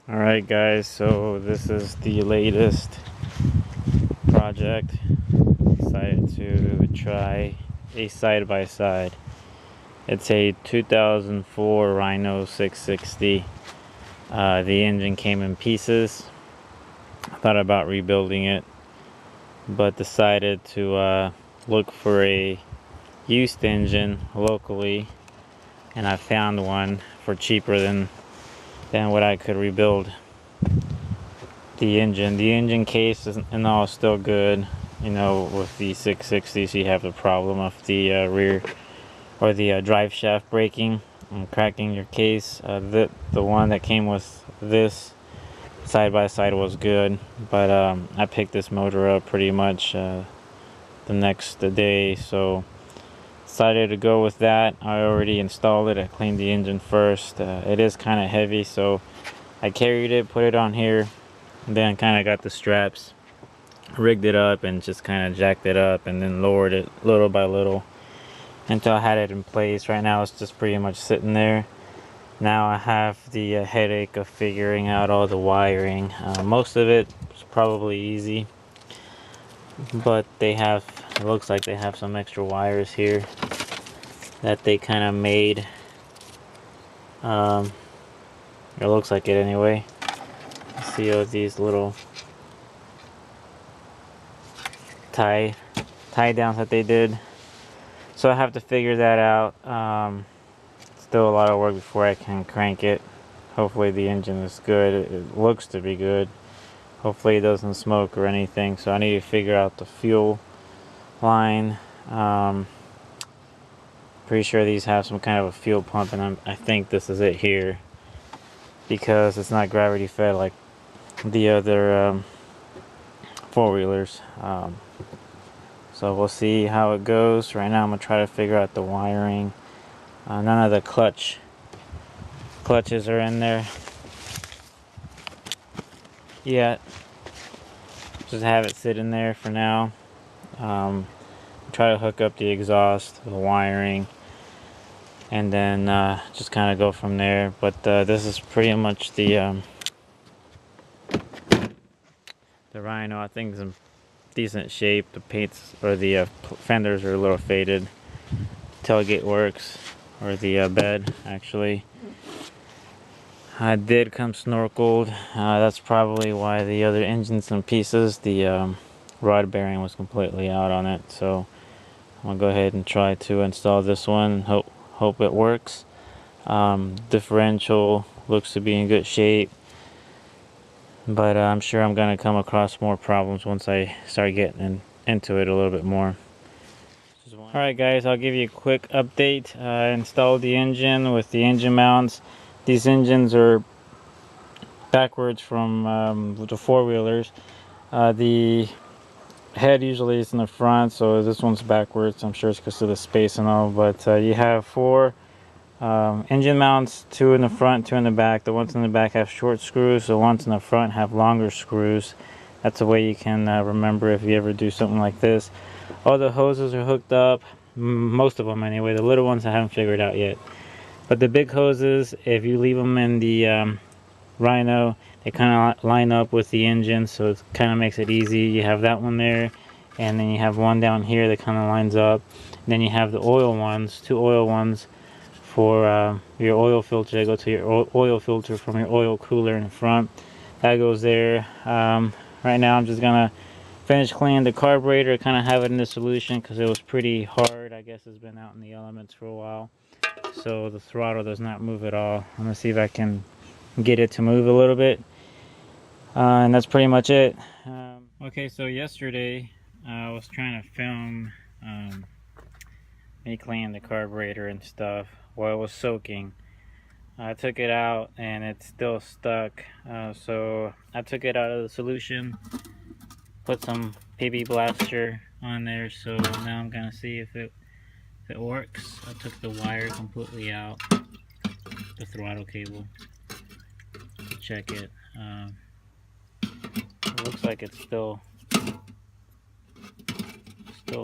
Alright guys, so this is the latest project. Decided to try a side-by-side. It's a 2004 Rhino 660. The engine came in pieces. I thought about rebuilding it, but decided to look for a used engine locally, and I found one for cheaper than what I could rebuild. The engine case and all is still good. You know, with the 660s you have the problem of the rear or the drive shaft breaking and cracking your case. The one that came with this side by side was good, but I picked this motor up pretty much the next day, so decided to go with that. I already installed it. I cleaned the engine first. It is kind of heavy, so I carried it, put it on here, and then kind of got the straps, rigged it up, and just kind of jacked it up, and then lowered it little by little until I had it in place. Right now it's just pretty much sitting there. Now I have the headache of figuring out all the wiring. Most of it is probably easy, but it looks like they have some extra wires here that they kind of made. It looks like it anyway. See all these little tie downs that they did. So I have to figure that out. Still a lot of work before I can crank it. Hopefully the engine is good. It looks to be good. Hopefully it doesn't smoke or anything. So I need to figure out the fuel line. Pretty sure these have some kind of a fuel pump, and I think this is it here, because it's not gravity fed like the other four-wheelers. So we'll see how it goes. Right now I'm gonna try to figure out the wiring. None of the clutches are in there yet. Just have it sit in there for now. Try to hook up the exhaust, the wiring, and then just kind of go from there. But this is pretty much the Rhino. I think it's in decent shape. The paints or the fenders are a little faded. Tailgate works, or the bed actually. I did come snorkeled. That's probably why the other engine's in pieces. The rod bearing was completely out on it. So I'm gonna go ahead and try to install this one and hope it works. Differential looks to be in good shape, but I'm sure I'm gonna come across more problems once I start getting into it a little bit more. Alright guys, I'll give you a quick update. I installed the engine with the engine mounts. These engines are backwards from the four-wheelers. The head usually is in the front, so this one's backwards. I'm sure it's because of the space and all, but you have four engine mounts, two in the front, two in the back. The ones in the back have short screws, the ones in the front have longer screws. That's a way you can remember if you ever do something like this. All the hoses are hooked up, most of them anyway. The little ones I haven't figured out yet, but the big hoses, if you leave them in the Rhino, they kind of line up with the engine, so it kind of makes it easy. You have that one there, and then you have one down here that kind of lines up. And then you have the oil ones, two oil ones for your oil filter. They go to your oil filter from your oil cooler in the front. That goes there. Right now I'm just gonna finish cleaning the carburetor, kind of have it in the solution because it was pretty hard. I guess it's been out in the elements for a while, so the throttle does not move at all. I'm gonna see if I can get it to move a little bit, and that's pretty much it. Okay, so yesterday I was trying to film me cleaning the carburetor and stuff while it was soaking. I took it out and it's still stuck, so I took it out of the solution, put some PB Blaster on there, so now I'm gonna see if it works. I took the wire completely out, the throttle cable, to check it. It looks like it's still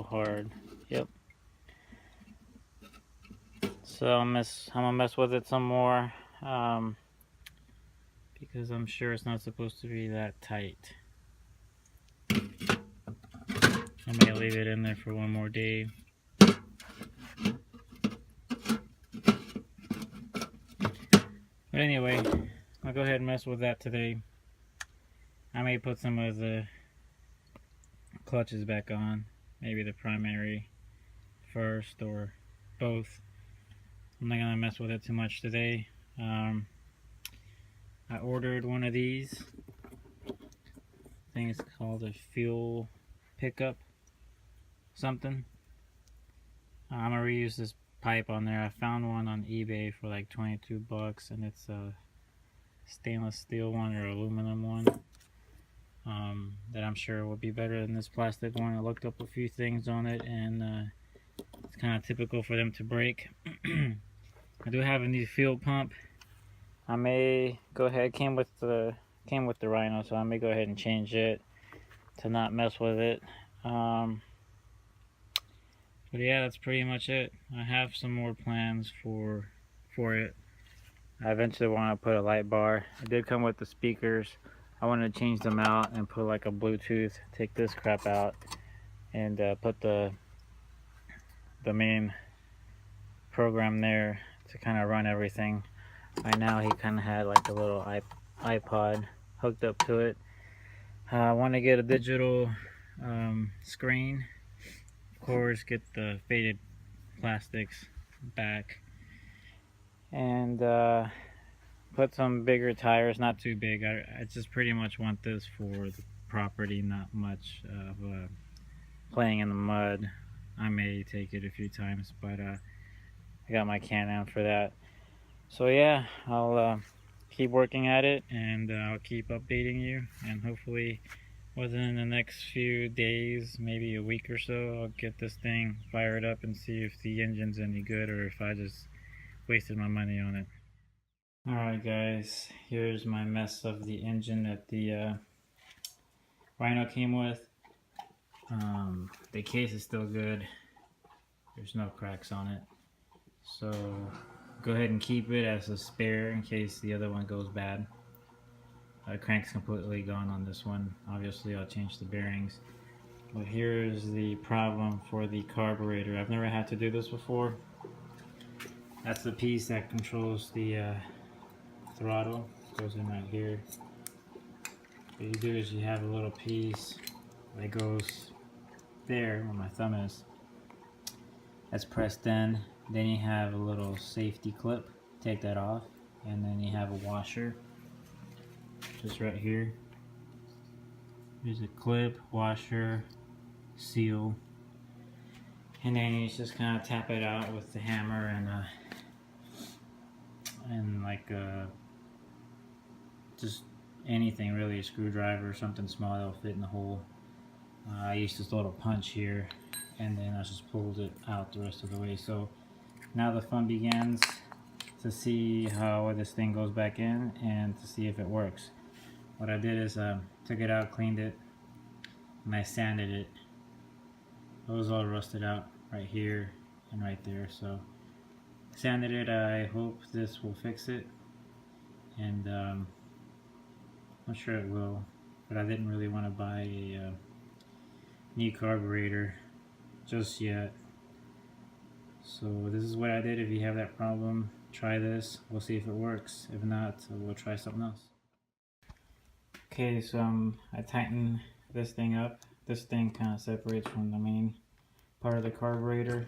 hard. Yep. So I'm gonna mess with it some more, because I'm sure it's not supposed to be that tight. I'm gonna leave it in there for one more day. But anyway, I'll go ahead and mess with that today. I may put some of the clutches back on, maybe the primary first or both. I'm not gonna mess with it too much today. I ordered one of these. I think it's called a fuel pickup something. I'm gonna reuse this pipe on there. I found one on eBay for like 22 bucks, and it's a stainless steel one or aluminum one that I'm sure will be better than this plastic one. I looked up a few things on it, and it's kind of typical for them to break. I do have a new fuel pump. I may go ahead. Came with the Rhino, so I may go ahead and change it to not mess with it. But yeah, that's pretty much it. I have some more plans for it. I eventually want to put a light bar. It did come with the speakers. I want to change them out and put like a Bluetooth. Take this crap out and put the main program there to kind of run everything. Right now he kind of had like a little iPod hooked up to it. I want to get a digital screen. Of course, get the faded plastics back, and put some bigger tires, not too big. I just pretty much want this for the property, not much of playing in the mud. I may take it a few times, but I got my Can-Am for that. So yeah, I'll keep working at it, and I'll keep updating you, and hopefully within the next few days, maybe a week or so, I'll get this thing fired up and see if the engine's any good or if I just wasted my money on it. Alright guys, here's my mess of the engine that the Rhino came with. The case is still good. There's no cracks on it. So go ahead and keep it as a spare in case the other one goes bad. Crank's completely gone on this one. Obviously I'll change the bearings. But here's the problem for the carburetor. I've never had to do this before. That's the piece that controls the throttle. It goes in right here. What you do is you have a little piece that goes there where my thumb is. That's pressed in. Then you have a little safety clip. Take that off. And then you have a washer. Just right here. There's a clip, washer, seal, and then you just kind of tap it out with the hammer and like just anything really, a screwdriver or something small that'll fit in the hole. I used this little punch here, and then I just pulled it out the rest of the way. So now the fun begins to see how this thing goes back in and to see if it works. What I did is took it out, cleaned it, and I sanded it. It was all rusted out right here and right there. So sanded it. I hope this will fix it, and I'm sure it will. But I didn't really want to buy a new carburetor just yet. So this is what I did. If you have that problem, try this. We'll see if it works. If not, we'll try something else. Okay, so I tighten this thing up. This thing kind of separates from the main part of the carburetor.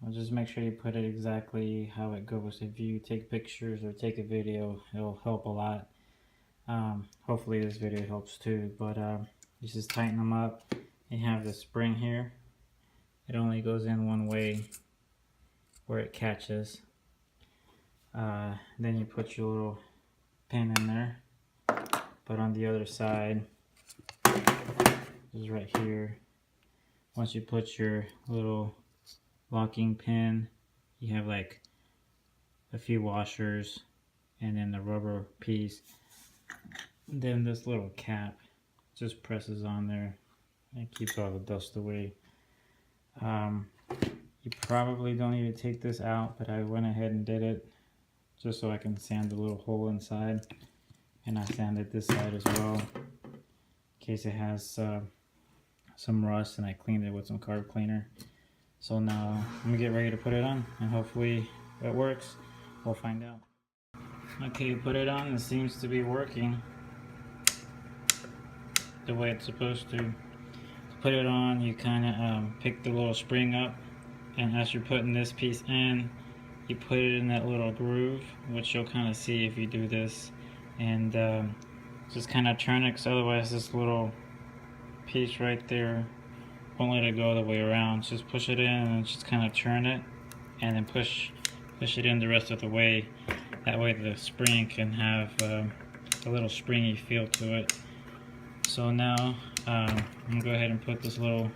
I'll just make sure you put it exactly how it goes. If you take pictures or take a video, it'll help a lot. Hopefully this video helps too, but you just tighten them up. You have the spring here. It only goes in one way where it catches. Then you put your little pin in there. But on the other side, is right here. Once you put your little locking pin, you have like a few washers and then the rubber piece. And then this little cap just presses on there and keeps all the dust away. You probably don't need to take this out, but I went ahead and did it just so I can sand the little hole inside. and I sanded this side as well in case it has some rust, and I cleaned it with some carb cleaner. So now I'm gonna get ready to put it on, and hopefully it works. We'll find out. Okay, put it on. It seems to be working the way it's supposed to. Put it on, you kind of pick the little spring up, and as you're putting this piece in, you put it in that little groove, which you'll kind of see if you do this, and just kind of turn it, because otherwise this little piece right there won't let it go the way around. Just push it in and just kind of turn it, and then push it in the rest of the way. That way the spring can have a little springy feel to it. So now I'm gonna go ahead and put this little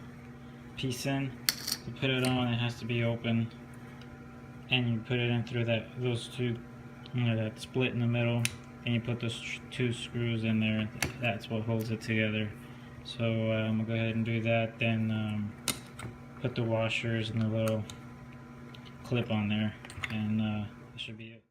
piece in. To put it on, it has to be open, and you put it in through those two, that split in the middle, and you put those two screws in there. That's what holds it together. So I'm gonna go ahead and do that, then put the washers and the little clip on there, and that should be it.